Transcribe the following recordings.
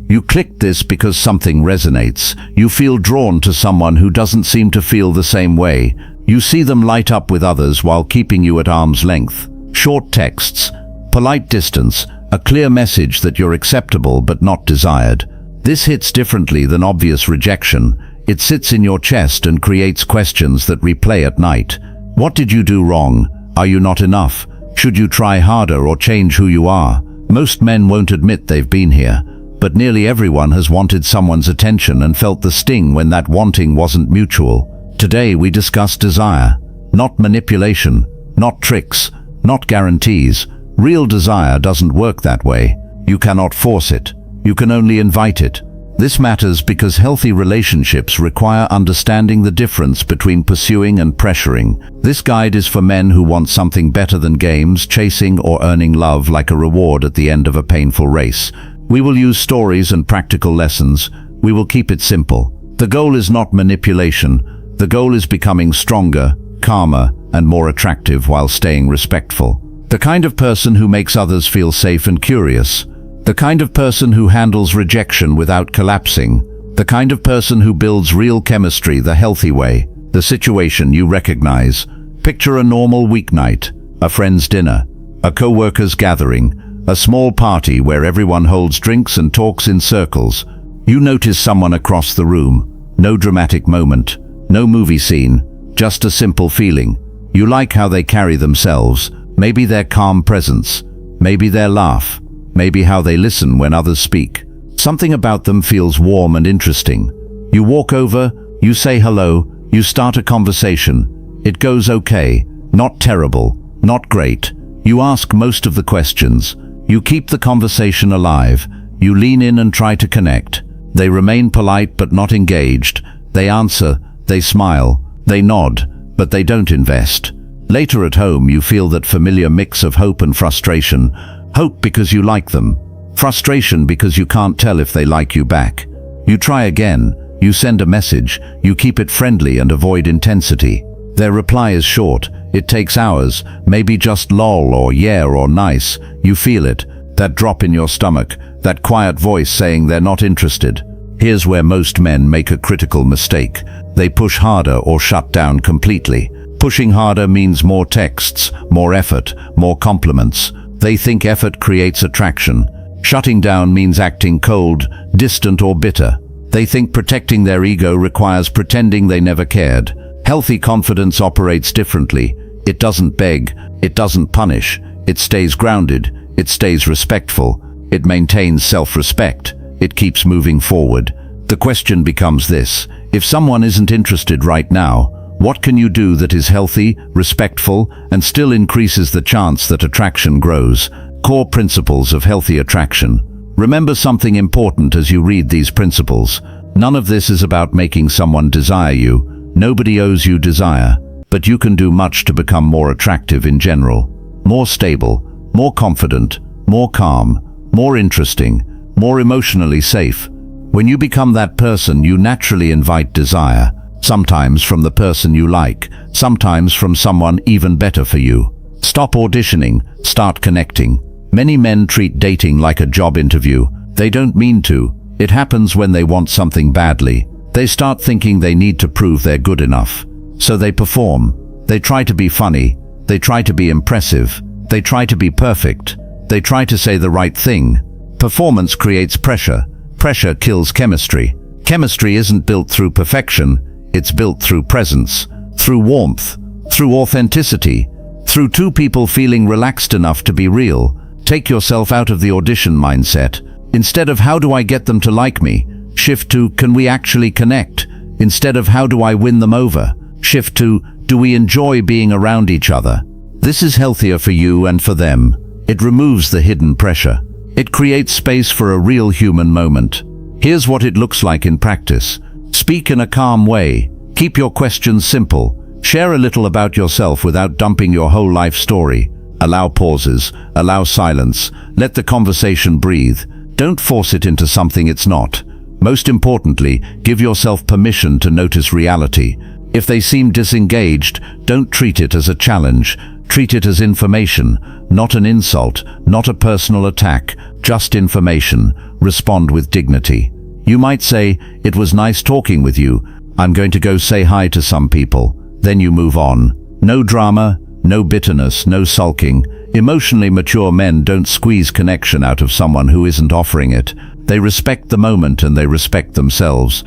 You clicked this because something resonates. You feel drawn to someone who doesn't seem to feel the same way. You see them light up with others while keeping you at arm's length. Short texts, polite distance, a clear message that you're acceptable but not desired. This hits differently than obvious rejection. It sits in your chest and creates questions that replay at night. What did you do wrong? Are you not enough? Should you try harder or change who you are? Most men won't admit they've been here, but nearly everyone has wanted someone's attention and felt the sting when that wanting wasn't mutual. Today we discuss desire, not manipulation, not tricks, not guarantees. Real desire doesn't work that way. You cannot force it. You can only invite it. This matters because healthy relationships require understanding the difference between pursuing and pressuring. This guide is for men who want something better than games, chasing or earning love like a reward at the end of a painful race. We will use stories and practical lessons. We will keep it simple. The goal is not manipulation. The goal is becoming stronger, calmer, and more attractive while staying respectful. The kind of person who makes others feel safe and curious. The kind of person who handles rejection without collapsing. The kind of person who builds real chemistry the healthy way. The situation you recognize. Picture a normal weeknight, a friend's dinner, a co-worker's gathering, a small party where everyone holds drinks and talks in circles. You notice someone across the room. No dramatic moment, no movie scene, just a simple feeling. You like how they carry themselves, maybe their calm presence, maybe their laugh, maybe how they listen when others speak. Something about them feels warm and interesting. You walk over, you say hello, you start a conversation. It goes okay, not terrible, not great. You ask most of the questions. You keep the conversation alive. You lean in and try to connect. They remain polite but not engaged. They answer, they smile, they nod, but they don't invest. Later at home you feel that familiar mix of hope and frustration. Hope because you like them. Frustration because you can't tell if they like you back. You try again. You send a message. You keep it friendly and avoid intensity. Their reply is short. It takes hours, maybe just lol or yeah or nice. You feel it, that drop in your stomach, that quiet voice saying they're not interested. Here's where most men make a critical mistake. They push harder or shut down completely. Pushing harder means more texts, more effort, more compliments. They think effort creates attraction. Shutting down means acting cold, distant or bitter. They think protecting their ego requires pretending they never cared. Healthy confidence operates differently. It doesn't beg, it doesn't punish, it stays grounded, it stays respectful, it maintains self-respect, it keeps moving forward. The question becomes this: if someone isn't interested right now, what can you do that is healthy, respectful, and still increases the chance that attraction grows? Core principles of healthy attraction. Remember something important as you read these principles. None of this is about making someone desire you. Nobody owes you desire, but you can do much to become more attractive in general. More stable, more confident, more calm, more interesting, more emotionally safe. When you become that person, you naturally invite desire. Sometimes from the person you like, sometimes from someone even better for you. Stop auditioning, start connecting. Many men treat dating like a job interview. They don't mean to. It happens when they want something badly. They start thinking they need to prove they're good enough. So they perform. They try to be funny. They try to be impressive. They try to be perfect. They try to say the right thing. Performance creates pressure. Pressure kills chemistry. Chemistry isn't built through perfection. It's built through presence, through warmth, through authenticity, through two people feeling relaxed enough to be real. Take yourself out of the audition mindset. Instead of how do I get them to like me, shift to can we actually connect? Instead of how do I win them over, shift to do we enjoy being around each other? This is healthier for you and for them. It removes the hidden pressure. It creates space for a real human moment. Here's what it looks like in practice. Speak in a calm way. Keep your questions simple. Share a little about yourself without dumping your whole life story. Allow pauses. Allow silence. Let the conversation breathe. Don't force it into something it's not. Most importantly, give yourself permission to notice reality. If they seem disengaged, don't treat it as a challenge. Treat it as information, not an insult, not a personal attack, just information. Respond with dignity. You might say, "It was nice talking with you. I'm going to go say hi to some people." Then you move on. No drama, no bitterness, no sulking. Emotionally mature men don't squeeze connection out of someone who isn't offering it. They respect the moment and they respect themselves.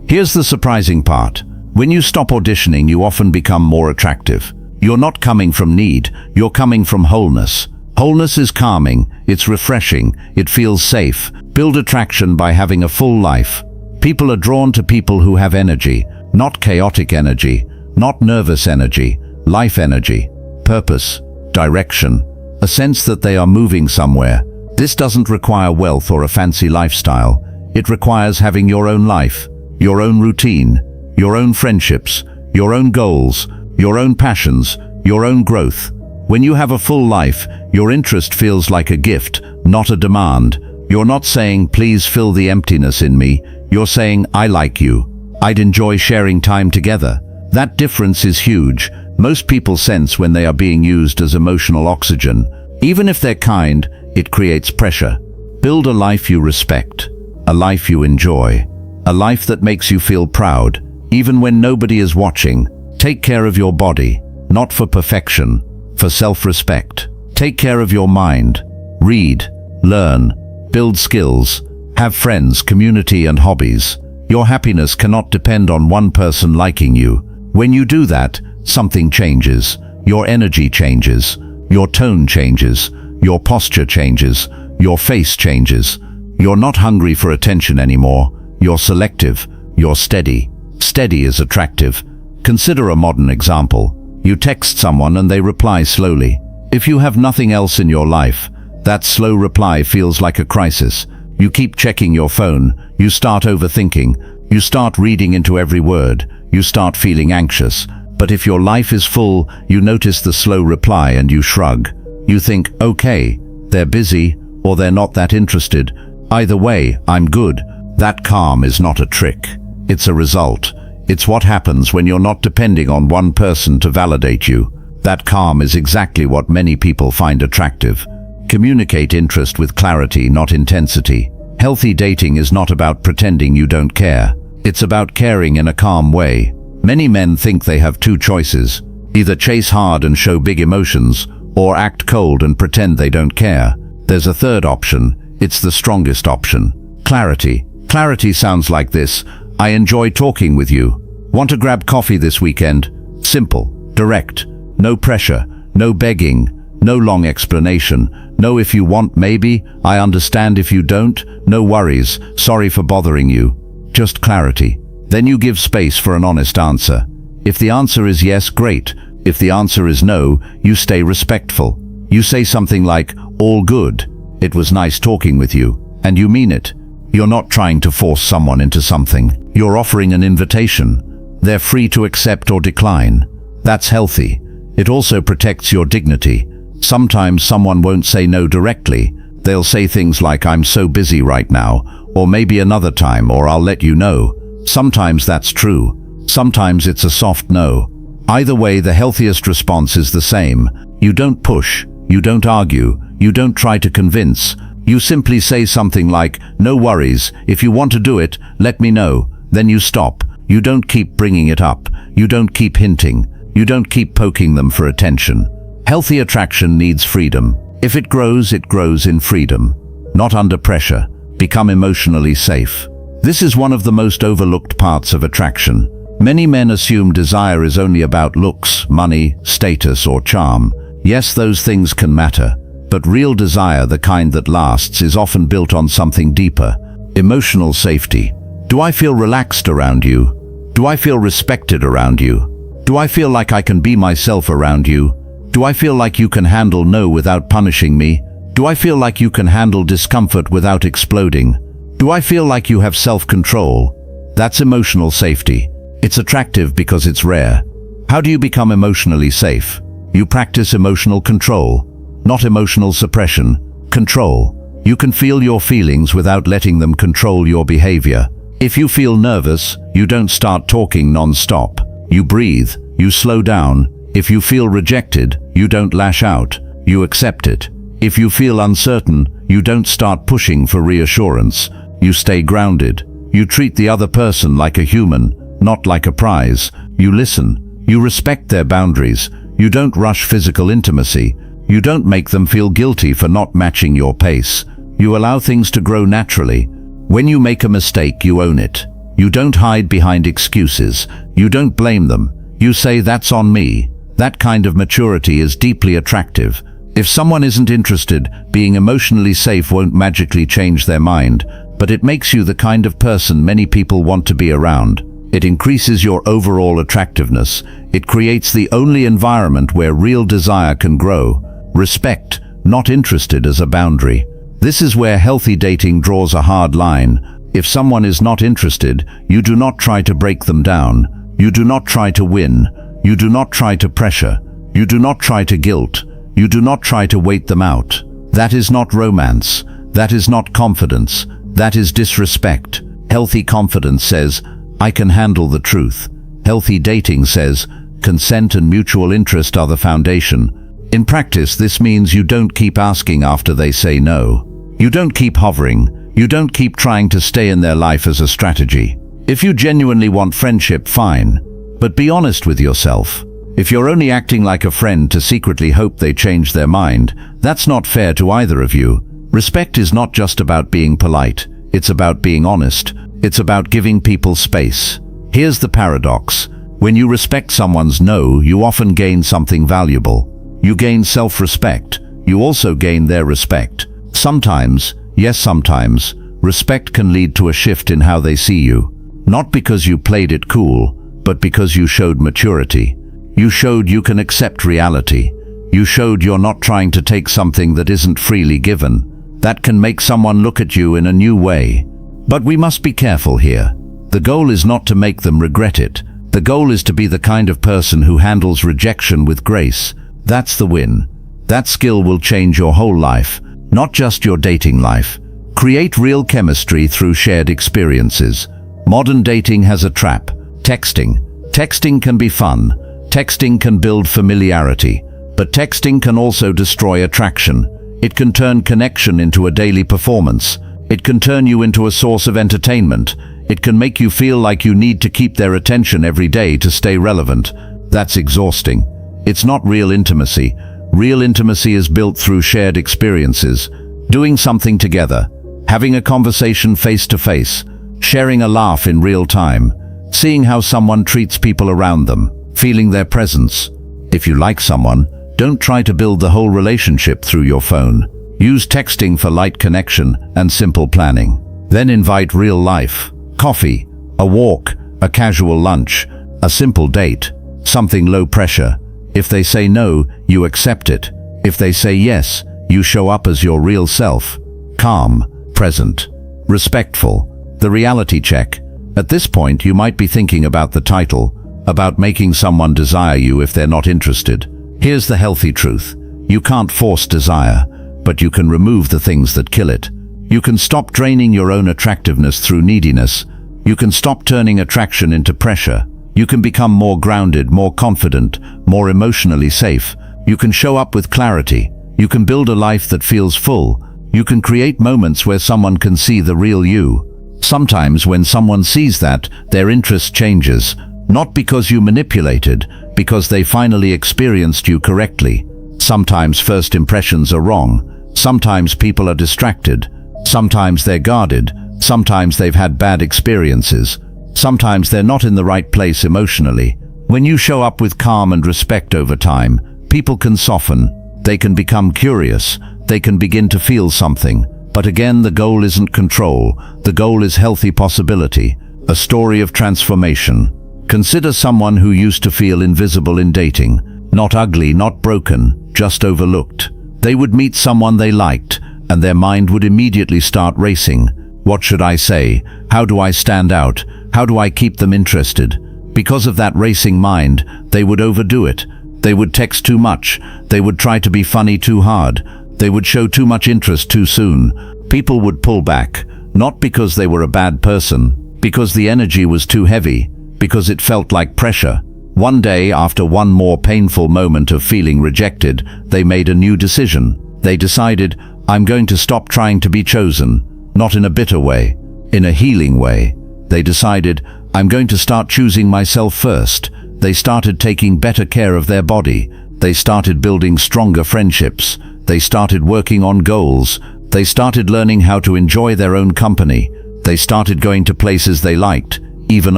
Here's the surprising part. When you stop auditioning, you often become more attractive. You're not coming from need, you're coming from wholeness. Wholeness is calming, it's refreshing, it feels safe. Build attraction by having a full life. People are drawn to people who have energy, not chaotic energy, not nervous energy, life energy, purpose, direction, a sense that they are moving somewhere. This doesn't require wealth or a fancy lifestyle. It requires having your own life, your own routine, your own friendships, your own goals, your own passions, your own growth. When you have a full life, your interest feels like a gift, not a demand. You're not saying, "Please fill the emptiness in me." You're saying, "I like you. I'd enjoy sharing time together." That difference is huge. Most people sense when they are being used as emotional oxygen. Even if they're kind, it creates pressure. Build a life you respect, a life you enjoy, a life that makes you feel proud, even when nobody is watching. Take care of your body, not for perfection, for self-respect. Take care of your mind. Read, learn, build skills, have friends, community, and hobbies. Your happiness cannot depend on one person liking you. When you do that, something changes. Your energy changes, your tone changes, your posture changes, your face changes. You're not hungry for attention anymore. You're selective, you're steady. Steady is attractive. Consider a modern example. You text someone and they reply slowly. If you have nothing else in your life, that slow reply feels like a crisis. You keep checking your phone, you start overthinking, you start reading into every word, you start feeling anxious. But if your life is full, you notice the slow reply and you shrug. You think, okay, they're busy or they're not that interested. Either way, I'm good. That calm is not a trick. It's a result. It's what happens when you're not depending on one person to validate you. That calm is exactly what many people find attractive. Communicate interest with clarity, not intensity. Healthy dating is not about pretending you don't care. It's about caring in a calm way. Many men think they have two choices. Either chase hard and show big emotions, or act cold and pretend they don't care. There's a third option. It's the strongest option. Clarity. Clarity sounds like this. I enjoy talking with you. Want to grab coffee this weekend? Simple, direct, no pressure, no begging, no long explanation, no if you want maybe, I understand if you don't, no worries, sorry for bothering you. Just clarity. Then you give space for an honest answer. If the answer is yes, great. If the answer is no, you stay respectful. You say something like, all good, it was nice talking with you, and you mean it. You're not trying to force someone into something. You're offering an invitation. They're free to accept or decline. That's healthy. It also protects your dignity. Sometimes someone won't say no directly. They'll say things like, I'm so busy right now, or maybe another time, or I'll let you know. Sometimes that's true. Sometimes it's a soft no. Either way, the healthiest response is the same. You don't push. You don't argue. You don't try to convince. You simply say something like, no worries, if you want to do it, let me know. Then you stop. You don't keep bringing it up. You don't keep hinting. You don't keep poking them for attention. Healthy attraction needs freedom. If it grows in freedom, not under pressure. Become emotionally safe. This is one of the most overlooked parts of attraction. Many men assume desire is only about looks, money, status, or charm. Yes, those things can matter. But real desire, the kind that lasts, is often built on something deeper. Emotional safety. Do I feel relaxed around you? Do I feel respected around you? Do I feel like I can be myself around you? Do I feel like you can handle no without punishing me? Do I feel like you can handle discomfort without exploding? Do I feel like you have self-control? That's emotional safety. It's attractive because it's rare. How do you become emotionally safe? You practice emotional control. Not emotional suppression. Control. You can feel your feelings without letting them control your behavior. If you feel nervous, you don't start talking non-stop. You breathe, you slow down, If you feel rejected, you don't lash out, you accept it. If you feel uncertain, you don't start pushing for reassurance, you stay grounded. You treat the other person like a human, not like a prize. You listen, you respect their boundaries, you don't rush physical intimacy, you don't make them feel guilty for not matching your pace. You allow things to grow naturally. When you make a mistake, you own it. You don't hide behind excuses, you don't blame them, you say that's on me. That kind of maturity is deeply attractive. If someone isn't interested, being emotionally safe won't magically change their mind, but it makes you the kind of person many people want to be around. It increases your overall attractiveness. It creates the only environment where real desire can grow. Respect, not interested as a boundary. This is where healthy dating draws a hard line. If someone is not interested, you do not try to break them down. You do not try to win. You do not try to pressure. You do not try to guilt. You do not try to wait them out. That is not romance. That is not confidence. That is disrespect. Healthy confidence says, I can handle the truth. Healthy dating says, consent and mutual interest are the foundation. In practice, this means you don't keep asking after they say no. You don't keep hovering. You don't keep trying to stay in their life as a strategy. If you genuinely want friendship, fine. But be honest with yourself. If you're only acting like a friend to secretly hope they change their mind, that's not fair to either of you. Respect is not just about being polite. It's about being honest. It's about giving people space. Here's the paradox. When you respect someone's no, you often gain something valuable. You gain self-respect. You also gain their respect. Sometimes, yes sometimes, respect can lead to a shift in how they see you. Not because you played it cool, but because you showed maturity. You showed you can accept reality. You showed you're not trying to take something that isn't freely given. That can make someone look at you in a new way. But we must be careful here. The goal is not to make them regret it. The goal is to be the kind of person who handles rejection with grace. That's the win. That skill will change your whole life, not just your dating life. Create real chemistry through shared experiences. Modern dating has a trap. Texting. Texting can be fun. Texting can build familiarity, but texting can also destroy attraction. It can turn connection into a daily performance. It can turn you into a source of entertainment. It can make you feel like you need to keep their attention every day to stay relevant. That's exhausting. It's not real intimacy. Real intimacy is built through shared experiences, doing something together, having a conversation face to face, sharing a laugh in real time, seeing how someone treats people around them, feeling their presence. If you like someone, don't try to build the whole relationship through your phone. Use texting for light connection and simple planning. Then invite real life. Coffee, a walk, a casual lunch, a simple date, something low pressure. If they say no, you accept it. If they say yes, you show up as your real self. Calm, present, respectful. The reality check. At this point, you might be thinking about the title, about making someone desire you if they're not interested. Here's the healthy truth. You can't force desire, but you can remove the things that kill it. You can stop draining your own attractiveness through neediness. You can stop turning attraction into pressure. You can become more grounded, more confident, more emotionally safe. You can show up with clarity. You can build a life that feels full. You can create moments where someone can see the real you. Sometimes when someone sees that, their interest changes. Not because you manipulated, because they finally experienced you correctly. Sometimes first impressions are wrong. Sometimes people are distracted. Sometimes they're guarded. Sometimes they've had bad experiences. Sometimes they're not in the right place emotionally. When you show up with calm and respect over time, people can soften. They can become curious. They can begin to feel something. But again, the goal isn't control. The goal is healthy possibility. A story of transformation. Consider someone who used to feel invisible in dating. Not ugly, not broken, just overlooked. They would meet someone they liked, and their mind would immediately start racing. What should I say? How do I stand out? How do I keep them interested? Because of that racing mind, they would overdo it. They would text too much. They would try to be funny too hard. They would show too much interest too soon. People would pull back, not because they were a bad person, because the energy was too heavy, because it felt like pressure. One day, after one more painful moment of feeling rejected, they made a new decision. They decided, I'm going to stop trying to be chosen, not in a bitter way, in a healing way. They decided, I'm going to start choosing myself first. They started taking better care of their body. They started building stronger friendships. They started working on goals. They started learning how to enjoy their own company. They started going to places they liked, even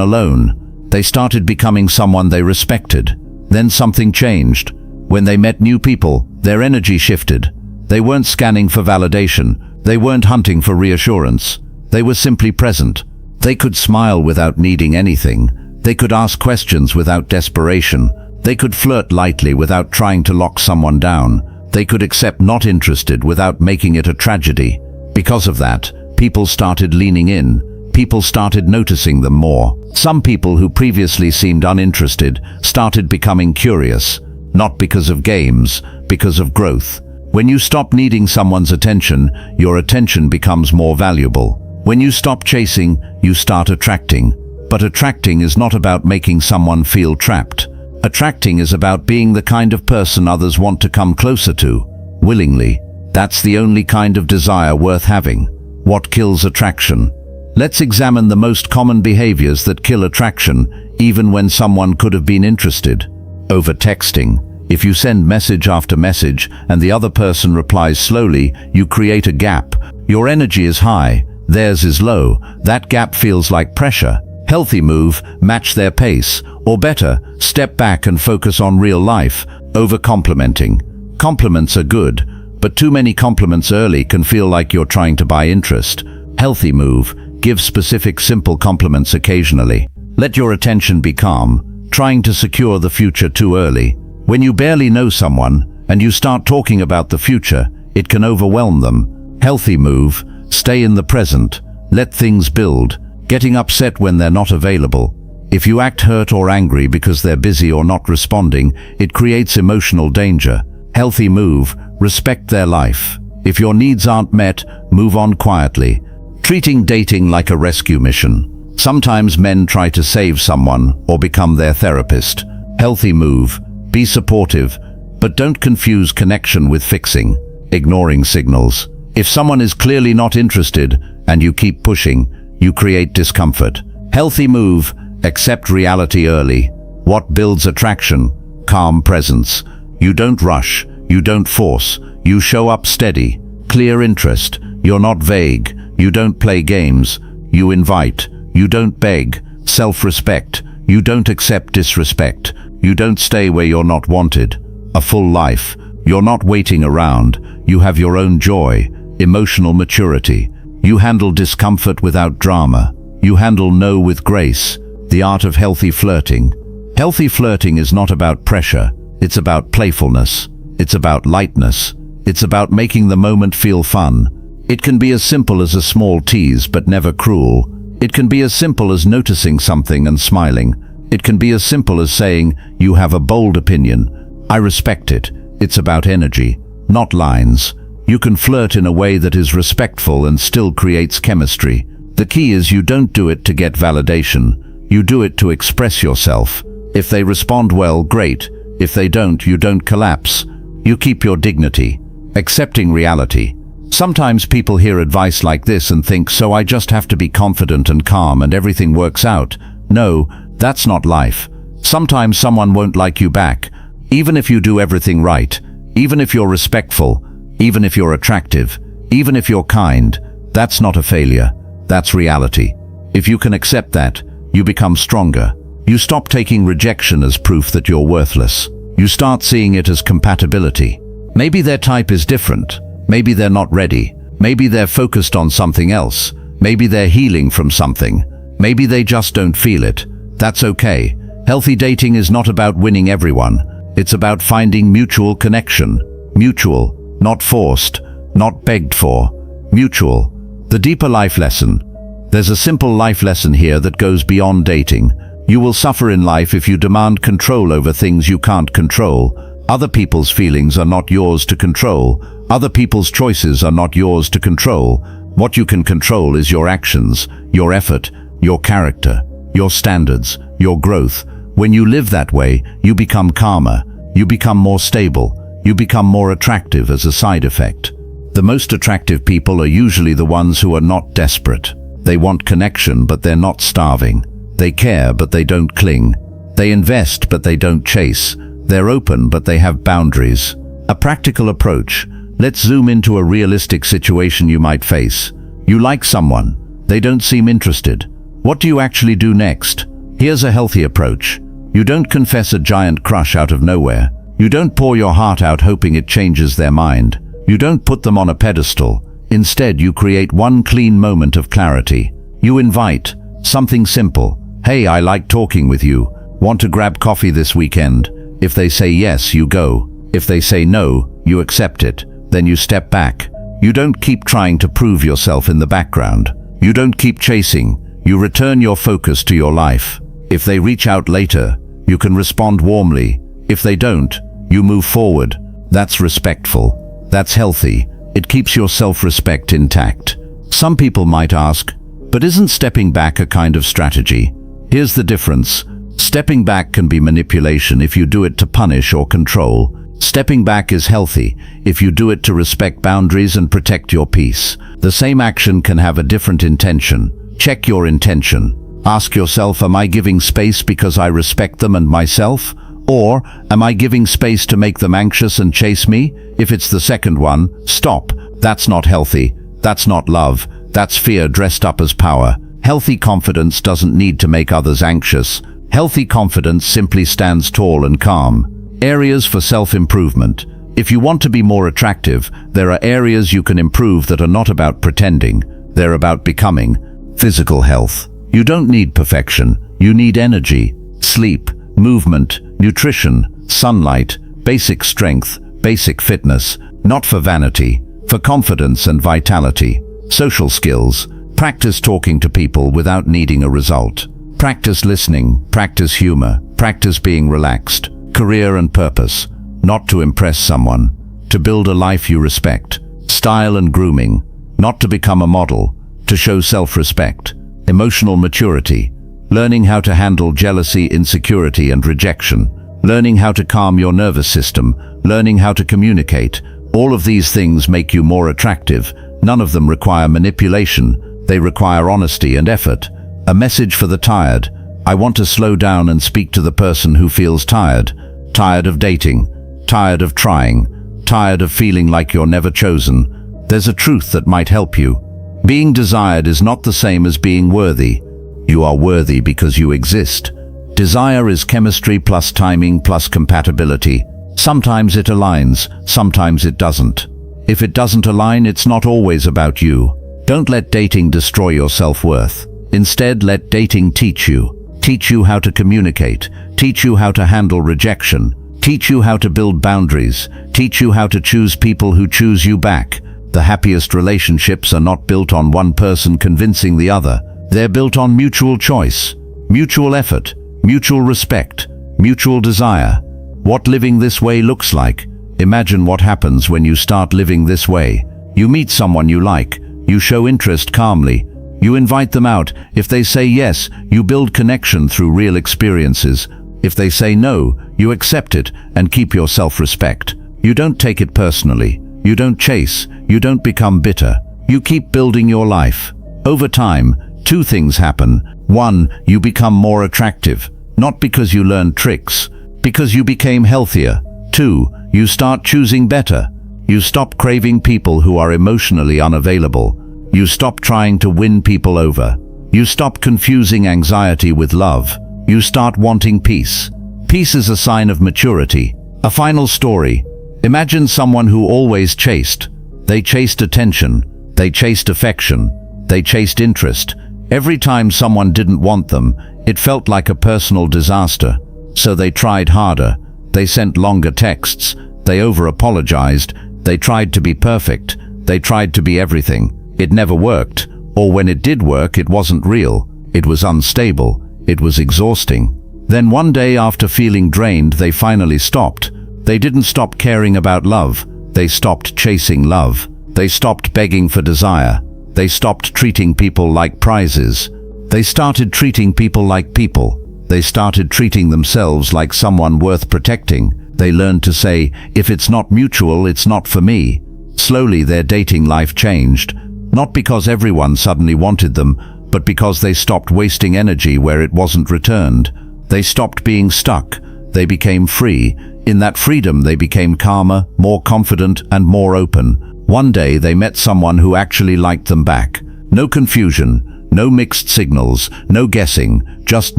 alone. They started becoming someone they respected. Then something changed. When they met new people, their energy shifted. They weren't scanning for validation. They weren't hunting for reassurance. They were simply present. They could smile without needing anything. They could ask questions without desperation. They could flirt lightly without trying to lock someone down. They could accept not interested without making it a tragedy. Because of that, people started leaning in. People started noticing them more. Some people who previously seemed uninterested started becoming curious, not because of games, because of growth. When you stop needing someone's attention, your attention becomes more valuable. When you stop chasing, you start attracting. But attracting is not about making someone feel trapped. Attracting is about being the kind of person others want to come closer to, willingly. That's the only kind of desire worth having. What kills attraction? Let's examine the most common behaviors that kill attraction, even when someone could have been interested. Over-texting. If you send message after message and the other person replies slowly, you create a gap. Your energy is high, theirs is low. That gap feels like pressure. Healthy move, match their pace. Or better, step back and focus on real life. Over-complimenting. Compliments are good, but too many compliments early can feel like you're trying to buy interest. Healthy move. Give specific, simple compliments occasionally. Let your attention be calm. Trying to secure the future too early. When you barely know someone and you start talking about the future, it can overwhelm them. Healthy move. Stay in the present. Let things build. Getting upset when they're not available. If you act hurt or angry because they're busy or not responding, it creates emotional danger. Healthy move. Respect their life. If your needs aren't met, move on quietly. Treating dating like a rescue mission. Sometimes men try to save someone or become their therapist. Healthy move. Be supportive, but don't confuse connection with fixing, ignoring signals. If someone is clearly not interested and you keep pushing, you create discomfort. Healthy move. Accept reality early. What builds attraction? Calm presence. You don't rush. You don't force. You show up steady. Clear interest. You're not vague. You don't play games. You invite. You don't beg. Self-respect. You don't accept disrespect. You don't stay where you're not wanted. A full life. You're not waiting around. You have your own joy. Emotional maturity. You handle discomfort without drama. You handle no with grace. The art of healthy flirting. Healthy flirting is not about pressure. It's about playfulness. It's about lightness. It's about making the moment feel fun. It can be as simple as a small tease, but never cruel. It can be as simple as noticing something and smiling. It can be as simple as saying, you have a bold opinion. I respect it. It's about energy, not lines. You can flirt in a way that is respectful and still creates chemistry. The key is you don't do it to get validation. You do it to express yourself. If they respond well, great. If they don't, you don't collapse. You keep your dignity. Accepting reality. Sometimes people hear advice like this and think, so I just have to be confident and calm and everything works out. No, that's not life. Sometimes someone won't like you back, even if you do everything right, even if you're respectful, even if you're attractive, even if you're kind. That's not a failure. That's reality. If you can accept that, you become stronger. You stop taking rejection as proof that you're worthless. You start seeing it as compatibility. Maybe their type is different. Maybe they're not ready. Maybe they're focused on something else. Maybe they're healing from something. Maybe they just don't feel it. That's okay. Healthy dating is not about winning everyone. It's about finding mutual connection. Mutual, not forced, not begged for. Mutual. The deeper life lesson. There's a simple life lesson here that goes beyond dating. You will suffer in life if you demand control over things you can't control. Other people's feelings are not yours to control. Other people's choices are not yours to control. What you can control is your actions, your effort, your character, your standards, your growth. When you live that way, you become calmer, you become more stable, you become more attractive as a side effect. The most attractive people are usually the ones who are not desperate. They want connection, but they're not starving. They care, but they don't cling. They invest, but they don't chase. They're open, but they have boundaries. A practical approach. Let's zoom into a realistic situation you might face. You like someone. They don't seem interested. What do you actually do next? Here's a healthy approach. You don't confess a giant crush out of nowhere. You don't pour your heart out hoping it changes their mind. You don't put them on a pedestal. Instead, you create one clean moment of clarity. You invite something simple. Hey, I like talking with you. Want to grab coffee this weekend? If they say yes, you go. If they say no, you accept it. Then you step back. You don't keep trying to prove yourself in the background. You don't keep chasing. You return your focus to your life. If they reach out later, you can respond warmly. If they don't, you move forward. That's respectful. That's healthy. It keeps your self-respect intact. Some people might ask, but isn't stepping back a kind of strategy? Here's the difference. Stepping back can be manipulation if you do it to punish or control. Stepping back is healthy if you do it to respect boundaries and protect your peace. The same action can have a different intention. Check your intention. Ask yourself, am I giving space because I respect them and myself? Or am I giving space to make them anxious and chase me? If it's the second one, stop. That's not healthy. That's not love. That's fear dressed up as power. Healthy confidence doesn't need to make others anxious. Healthy confidence simply stands tall and calm. Areas for self-improvement. If you want to be more attractive, there are areas you can improve that are not about pretending. They're about becoming. Physical health. You don't need perfection. You need energy, sleep, movement, nutrition, sunlight, basic strength, basic fitness, not for vanity, for confidence and vitality. Social skills. Practice talking to people without needing a result. Practice listening, practice humor, practice being relaxed. Career and purpose. Not to impress someone, to build a life you respect. Style and grooming. Not to become a model, to show self-respect. Emotional maturity. Learning how to handle jealousy, insecurity, and rejection. Learning how to calm your nervous system. Learning how to communicate. All of these things make you more attractive. None of them require manipulation. They require honesty and effort. A message for the tired. I want to slow down and speak to the person who feels tired. Tired of dating. Tired of trying. Tired of feeling like you're never chosen. There's a truth that might help you. Being desired is not the same as being worthy. You are worthy because you exist. Desire is chemistry plus timing plus compatibility. Sometimes it aligns, sometimes it doesn't. If it doesn't align, it's not always about you. Don't let dating destroy your self-worth. Instead, let dating teach you. Teach you how to communicate. Teach you how to handle rejection. Teach you how to build boundaries. Teach you how to choose people who choose you back. The happiest relationships are not built on one person convincing the other. They're built on mutual choice, mutual effort, mutual respect, mutual desire. What living this way looks like. Imagine what happens when you start living this way. You meet someone you like. You show interest calmly. You invite them out. If they say yes, you build connection through real experiences. If they say no, you accept it and keep your self-respect. You don't take it personally. You don't chase. You don't become bitter. You keep building your life. Over time, two things happen. One, you become more attractive, not because you learned tricks, because you became healthier. Two, you start choosing better. You stop craving people who are emotionally unavailable. You stop trying to win people over. You stop confusing anxiety with love. You start wanting peace. Peace is a sign of maturity. A final story. Imagine someone who always chased. They chased attention. They chased affection. They chased interest. Every time someone didn't want them, it felt like a personal disaster. So they tried harder. They sent longer texts. They over-apologized. They tried to be perfect. They tried to be everything. It never worked, or when it did work, it wasn't real. It was unstable. It was exhausting. Then one day, after feeling drained, they finally stopped. They didn't stop caring about love. They stopped chasing love. They stopped begging for desire. They stopped treating people like prizes. They started treating people like people. They started treating themselves like someone worth protecting. They learned to say, if it's not mutual, it's not for me. Slowly their dating life changed, not because everyone suddenly wanted them, but because they stopped wasting energy where it wasn't returned. They stopped being stuck. They became free. In that freedom they became calmer, more confident, and more open. One day they met someone who actually liked them back. No confusion, no mixed signals, no guessing, just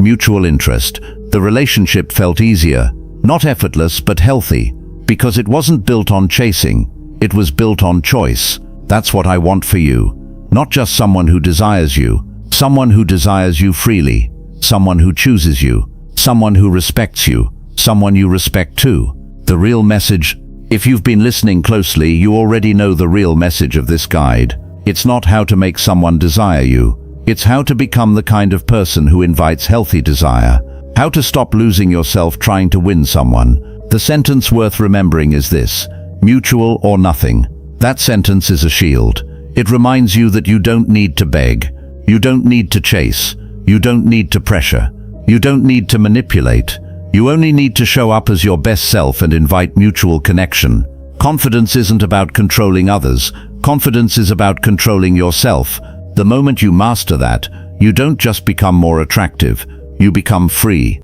mutual interest. The relationship felt easier, not effortless but healthy, because it wasn't built on chasing, it was built on choice. That's what I want for you. Not just someone who desires you, someone who desires you freely, someone who chooses you, someone who respects you, someone you respect too. The real message. If you've been listening closely, you already know the real message of this guide. It's not how to make someone desire you. It's how to become the kind of person who invites healthy desire. How to stop losing yourself trying to win someone. The sentence worth remembering is this: mutual or nothing. That sentence is a shield. It reminds you that you don't need to beg. You don't need to chase. You don't need to pressure. You don't need to manipulate. You only need to show up as your best self and invite mutual connection. Confidence isn't about controlling others. Confidence is about controlling yourself. The moment you master that, you don't just become more attractive, you become free.